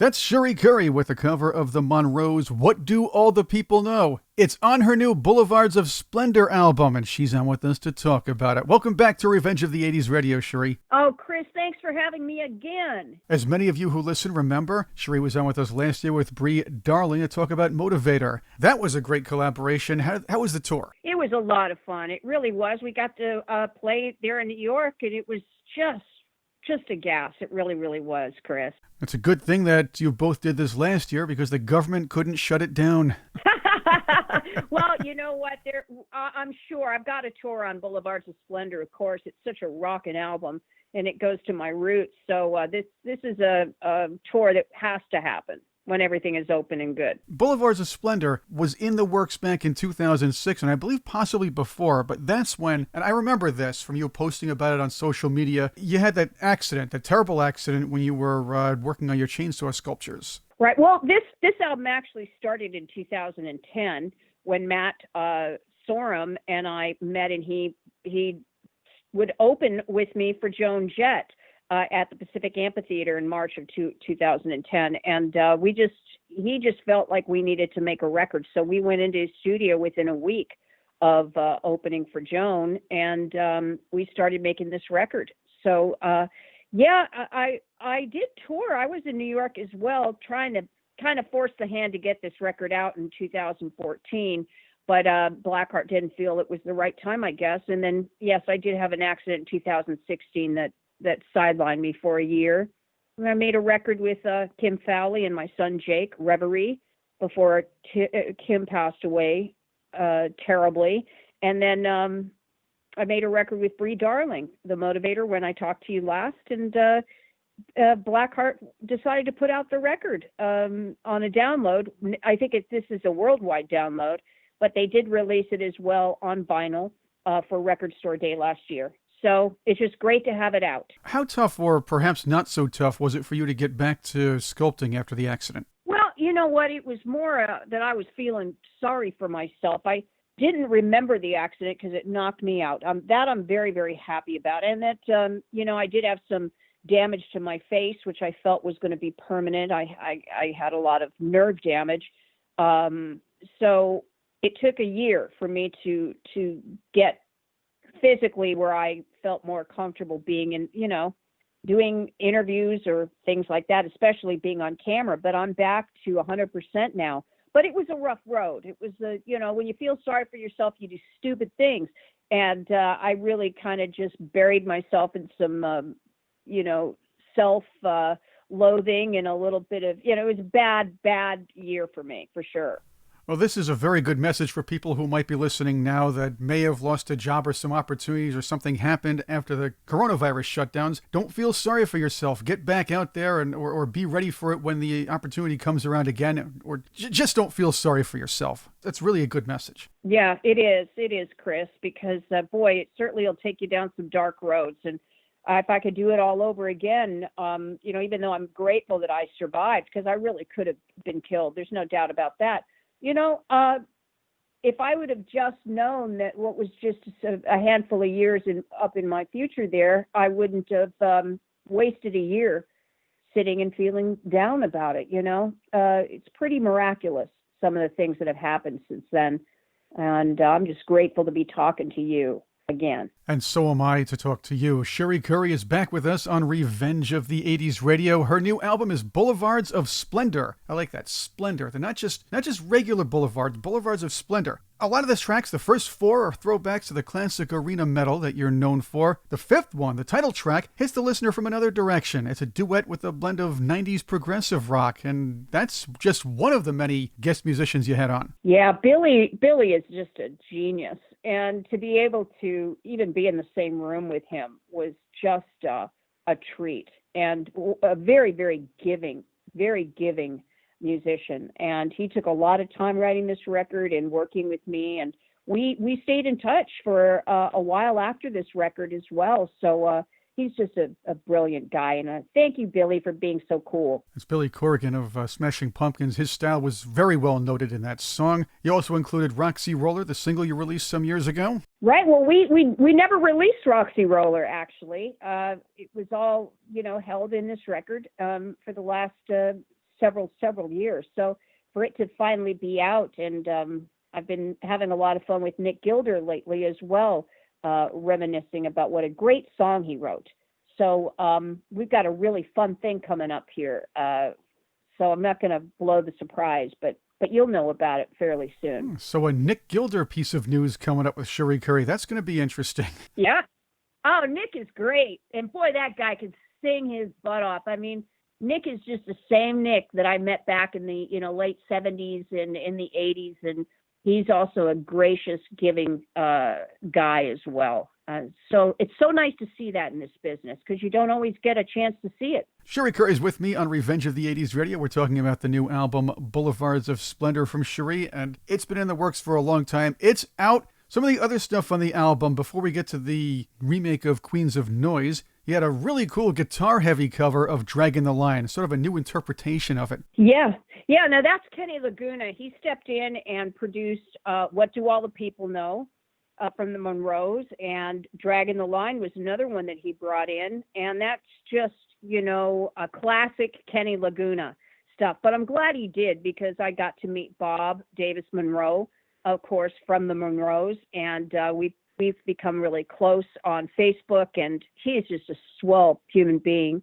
That's Cherie Currie with the cover of the Monroe's What Do All the People Know? It's on her new Blvds of Splendor album, and she's on with us to talk about it. Welcome back to Revenge of the 80s Radio, Cherie. Oh, Chris, thanks for having me again. As many of you who listen remember, Cherie was on with us last year with Brie Darling to talk about Motivator. That was a great collaboration. How was the tour? It was a lot of fun. It really was. We got to play there in New York, and it was just a gas. It really, really was, Chris. It's a good thing that you both did this last year because the government couldn't shut it down. Well, you know what? I'm sure I've got a tour on Blvds of Splendor. Of course, it's such a rockin' album, and it goes to my roots. So this is a tour that has to happen when everything is open and good. Blvds of Splendor was in the works back in 2006, and I believe possibly before, but that's when, and I remember this from you posting about it on social media, you had that accident, that terrible accident when you were working on your chainsaw sculptures. Right. Well, this album actually started in 2010 when Matt Sorum and I met, and he would open with me for Joan Jett at the Pacific Amphitheater in March of 2010, and he just felt like we needed to make a record, so we went into his studio within a week of opening for Joan, and we started making this record. So yeah, I did tour. I was in New York as well, trying to kind of force the hand to get this record out in 2014. But Blackheart didn't feel it was the right time, I guess. And then, yes, I did have an accident in 2016 that sidelined me for a year. And I made a record with Kim Fowley and my son Jake, Reverie, before Kim passed away terribly. And then I made a record with Brie Darling, the Motivator, when I talked to you last. And Blackheart decided to put out the record on a download. I think this is a worldwide download, but they did release it as well on vinyl for Record Store Day last year. So it's just great to have it out. How tough, or perhaps not so tough, was it for you to get back to sculpting after the accident? Well, you know what? It was more that I was feeling sorry for myself. I didn't remember the accident because it knocked me out. That I'm very, very happy about. And that, I did have some damage to my face, which I felt was going to be permanent. I had a lot of nerve damage. So it took a year for me to get physically where I felt more comfortable being in, doing interviews or things like that, especially being on camera. But I'm back to 100% now. But it was a rough road. It was, when you feel sorry for yourself, you do stupid things. And I really kind of just buried myself in some, self-loathing and a little bit of, it was a bad year for me, for sure. Well, this is a very good message for people who might be listening now that may have lost a job or some opportunities or something happened after the coronavirus shutdowns. Don't feel sorry for yourself. Get back out there or be ready for it when the opportunity comes around again, or just don't feel sorry for yourself. That's really a good message. Yeah, it is. It is, Chris, because, boy, it certainly will take you down some dark roads. And if I could do it all over again, even though I'm grateful that I survived, because I really could have been killed. There's no doubt about that. If I would have just known that what was just a handful of years up in my future there, I wouldn't have wasted a year sitting and feeling down about it. It's pretty miraculous, some of the things that have happened since then. And I'm just grateful to be talking to you again. And so am I to talk to you. Cherie Currie is back with us on Revenge of the 80s Radio. Her new album is Blvds of Splendor. I like that, Splendor. They're not just regular Blvds of Splendor. A lot of the tracks, the first four, are throwbacks to the classic arena metal that you're known for. The fifth one, the title track, hits the listener from another direction. It's a duet with a blend of 90s progressive rock, and that's just one of the many guest musicians you had on. Yeah, Billy is just a genius. And to be able to even be in the same room with him was just a treat, and a very, very giving musician. And he took a lot of time writing this record and working with me, and we stayed in touch for a while after this record as well. So he's just a brilliant guy. And thank you, Billy, for being so cool. It's Billy Corgan of Smashing Pumpkins. His style was very well noted in that song. You also included Roxy Roller, the single you released some years ago. Right. Well, we never released Roxy Roller, actually. It was all, held in this record for the last several years. So for it to finally be out, and I've been having a lot of fun with Nick Gilder lately as well, reminiscing about what a great song he wrote. So we've got a really fun thing coming up here. So I'm not going to blow the surprise, but you'll know about it fairly soon. So a Nick Gilder piece of news coming up with Cherie Currie. That's going to be interesting. Yeah. Oh, Nick is great. And boy, that guy can sing his butt off. I mean, Nick is just the same Nick that I met back in the, late 70s and in the 80s. And he's also a gracious, giving guy as well. So it's so nice to see that in this business because you don't always get a chance to see it. Cherie Currie is with me on Revenge of the 80s Radio. We're talking about the new album, Blvds of Splendor from Cherie, and it's been in the works for a long time. It's out. Some of the other stuff on the album, before we get to the remake of Queens of Noise, you had a really cool guitar-heavy cover of Dragging the Line, sort of a new interpretation of it. Yeah. Now that's Kenny Laguna. He stepped in and produced What Do All the People Know from the Monroes, and Dragging the Line was another one that he brought in, and that's just, a classic Kenny Laguna stuff. But I'm glad he did because I got to meet Bob Davis Monroe, of course, from the Monroes, and we've become really close on Facebook, and he is just a swell human being.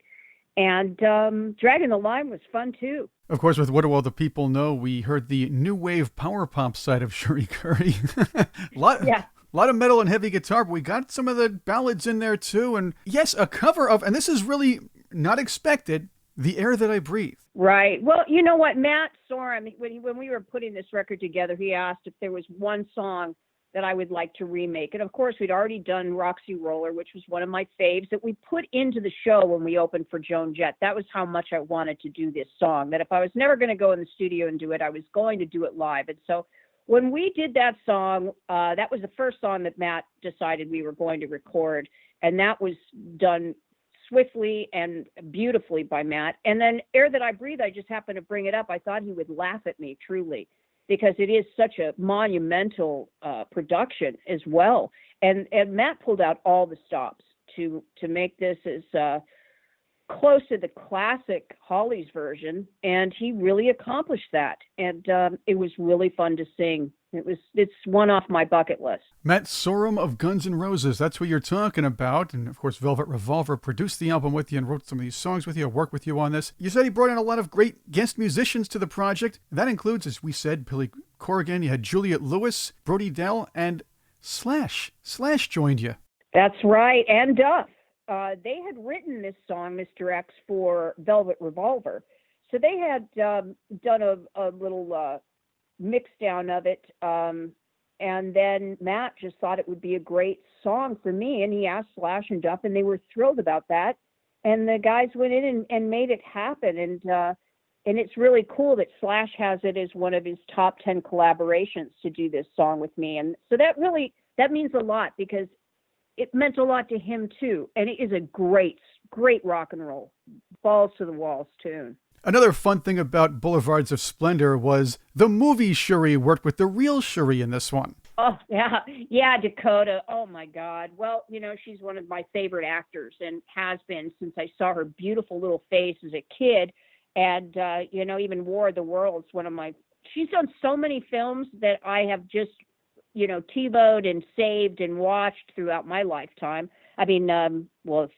And Dragging the Line was fun, too. Of course, with What Do All the People Know, we heard the new wave power pop side of Cherie Currie. A lot of metal and heavy guitar, but we got some of the ballads in there, too. And yes, a cover of, and this is really not expected, The Air That I Breathe. Right. Well, you know what, Matt Sorum, when we were putting this record together, he asked if there was one song that I would like to remake. And of course, we'd already done Roxy Roller, which was one of my faves that we put into the show when we opened for Joan Jett. That was how much I wanted to do this song, that if I was never going to go in the studio and do it, I was going to do it live. And so when we did that song, that was the first song that Matt decided we were going to record. And that was done swiftly and beautifully by Matt. And then Air That I Breathe, I just happened to bring it up. I thought he would laugh at me, truly, because it is such a monumental production as well. And Matt pulled out all the stops to make this as close to the classic Hollies version, and he really accomplished that. And it was really fun to sing. It's one off my bucket list. Matt Sorum of Guns N' Roses, that's what you're talking about. And of course, Velvet Revolver produced the album with you and wrote some of these songs with you, worked with you on this. You said he brought in a lot of great guest musicians to the project. That includes, as we said, Billy Corgan, you had Juliette Lewis, Brody Dell, and Slash. Slash joined you. That's right, and Duff. They had written this song, Mr. X, for Velvet Revolver. So they had done a little mix down of it. And then Matt just thought it would be a great song for me. And he asked Slash and Duff, and they were thrilled about that. And the guys went in and made it happen. And it's really cool that Slash has it as one of his top 10 collaborations to do this song with me. And so that means a lot because it meant a lot to him too. And it is a great, great rock and roll, balls to the walls tune. Another fun thing about Blvds of Splendor was the movie Cherie worked with the real Cherie in this one. Oh, yeah. Yeah, Dakota. Oh, my God. Well, she's one of my favorite actors and has been since I saw her beautiful little face as a kid. And, even War of the Worlds, she's done so many films that I have just, TiVo'd and saved and watched throughout my lifetime. I mean,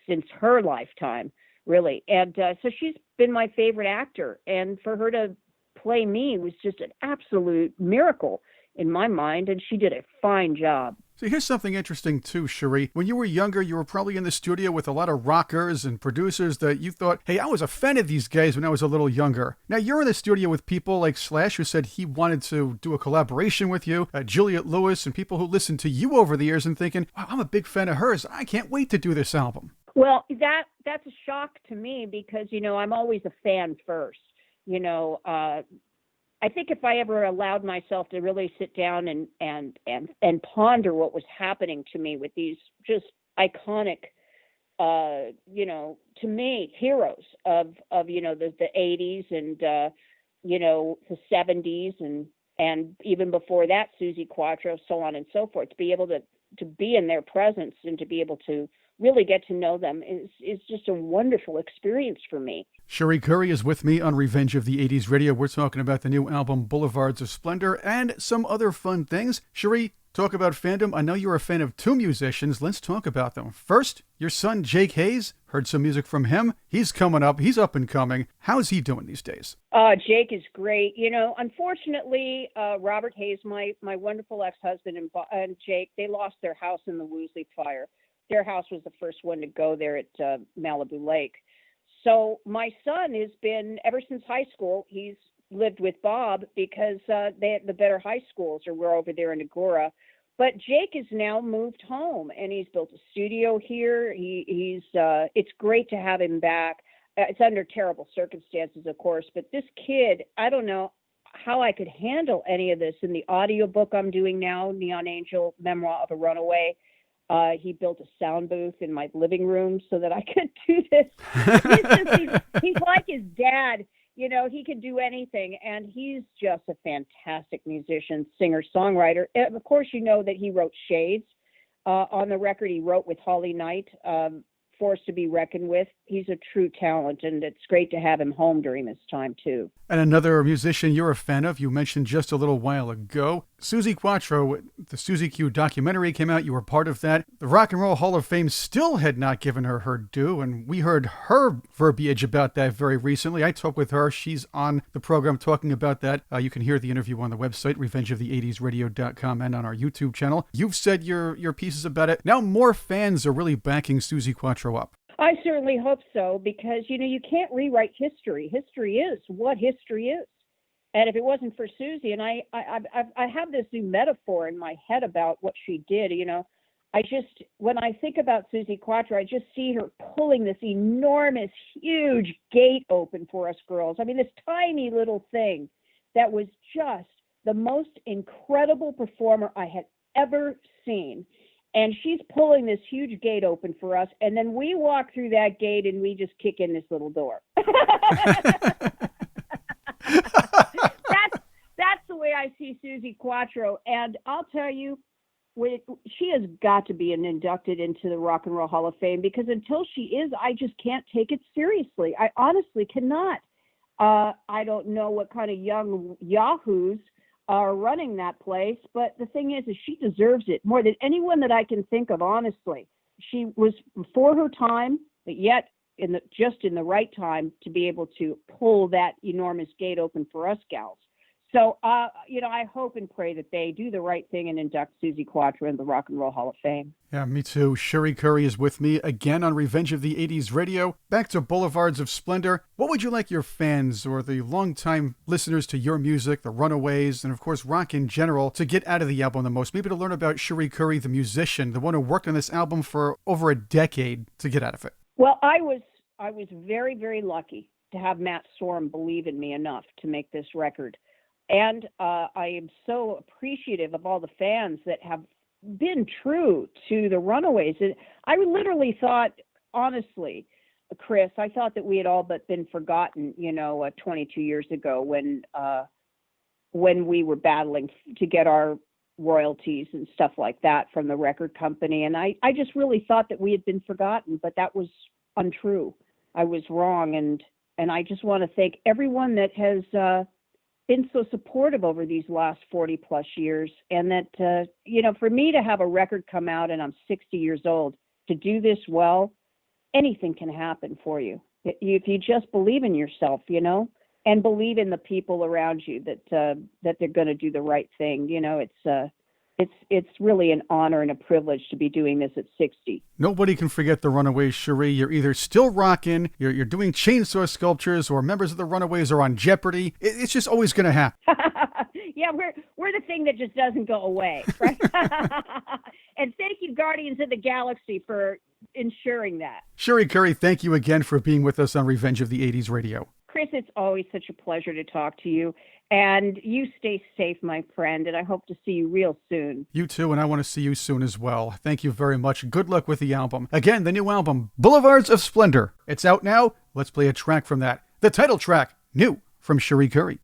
since her lifetime, really. And so she's been my favorite actor. And for her to play me was just an absolute miracle in my mind. And she did a fine job. So here's something interesting too, Cherie. When you were younger, you were probably in the studio with a lot of rockers and producers that you thought, hey, I was a fan of these guys when I was a little younger. Now you're in the studio with people like Slash, who said he wanted to do a collaboration with you, Juliette Lewis, and people who listened to you over the years and thinking, wow, I'm a big fan of hers. I can't wait to do this album. Well, that's a shock to me because, I'm always a fan first. I think if I ever allowed myself to really sit down and ponder what was happening to me with these just iconic, to me, heroes of the 80s and, the 70s and even before that, Suzi Quatro, so on and so forth, to be able to be in their presence and to be able to really get to know them is just a wonderful experience for me. Cherie Currie is with me on Revenge of the 80s Radio. We're talking about the new album, Blvds of Splendor, and some other fun things. Cherie, talk about fandom. I know you're a fan of two musicians. Let's talk about them. First, your son, Jake Hayes. Heard some music from him. He's coming up. He's up and coming. How's he doing these days? Jake is great. Unfortunately, Robert Hayes, my wonderful ex-husband, and Jake, they lost their house in the Woolsey fire. Their house was the first one to go there at Malibu Lake. So my son has been, ever since high school, he's lived with Bob because the better high schools are over there in Agora. But Jake has now moved home, and he's built a studio here. It's great to have him back. It's under terrible circumstances, of course, but this kid, I don't know how I could handle any of this. In the audiobook I'm doing now, Neon Angel, Memoir of a Runaway, he built a sound booth in my living room so that I could do this. He's like his dad. He can do anything, and he's just a fantastic musician, singer, songwriter. And of course, that he wrote Shades on the record. He wrote with Holly Knight, Force to be Reckoned With. He's a true talent, and it's great to have him home during this time, too. And another musician you're a fan of, you mentioned just a little while ago, Suzi Quatro. The Suzi Q documentary came out. You were part of that. The Rock and Roll Hall of Fame still had not given her due, and we heard her verbiage about that very recently. I talked with her. She's on the program talking about that. You can hear the interview on the website, revengeofthe80sradio.com, and on our YouTube channel. You've said your pieces about it. Now more fans are really backing Suzi Quatro up. I certainly hope so, because, you can't rewrite history. History is what history is. And if it wasn't for Suzi, and I have this new metaphor in my head about what she did, when I think about Suzi Quatro, I just see her pulling this enormous, huge gate open for us girls. I mean, this tiny little thing that was just the most incredible performer I had ever seen. And she's pulling this huge gate open for us. And then we walk through that gate and we just kick in this little door. That's the way I see Suzi Quatro. And I'll tell you, she has got to be inducted into the Rock and Roll Hall of Fame, because until she is, I just can't take it seriously. I honestly cannot. I don't know what kind of young yahoos are running that place, but the thing is she deserves it more than anyone that I can think of, honestly. She was before her time, but yet just in the right time to be able to pull that enormous gate open for us gals. So, I hope and pray that they do the right thing and induct Suzi Quatro in the Rock and Roll Hall of Fame. Yeah, me too. Cherie Currie is with me again on Revenge of the 80s Radio. Back to Blvds of Splendor. What would you like your fans or the longtime listeners to your music, the Runaways, and of course rock in general, to get out of the album the most? Maybe to learn about Cherie Currie, the musician, the one who worked on this album for over a decade, to get out of it. Well, I was very, very lucky to have Matt Sorum believe in me enough to make this record. And I am so appreciative of all the fans that have been true to the Runaways. And I literally thought, honestly, Chris, I thought that we had all but been forgotten, 22 years ago when we were battling to get our royalties and stuff like that from the record company. And I just really thought that we had been forgotten, but that was untrue. I was wrong. And I just want to thank everyone that has been so supportive over these last 40 plus years. And that, for me to have a record come out, and I'm 60 years old, to do this well, anything can happen for you. If you just believe in yourself, and believe in the people around you that they're going to do the right thing. It's really an honor and a privilege to be doing this at 60. Nobody can forget the Runaways, Cherie. You're either still rocking, you're doing chainsaw sculptures, or members of the Runaways are on Jeopardy. It's just always going to happen. Yeah, we're the thing that just doesn't go away, right? And thank you, Guardians of the Galaxy, for ensuring that. Cherie Currie, thank you again for being with us on Revenge of the 80s Radio. Chris, it's always such a pleasure to talk to you. And you stay safe, my friend, and I hope to see you real soon. You too, and I want to see you soon as well. Thank you very much. Good luck with the album. Again, the new album, Blvds of Splendor. It's out now. Let's play a track from that. The title track, new from Cherie Currie.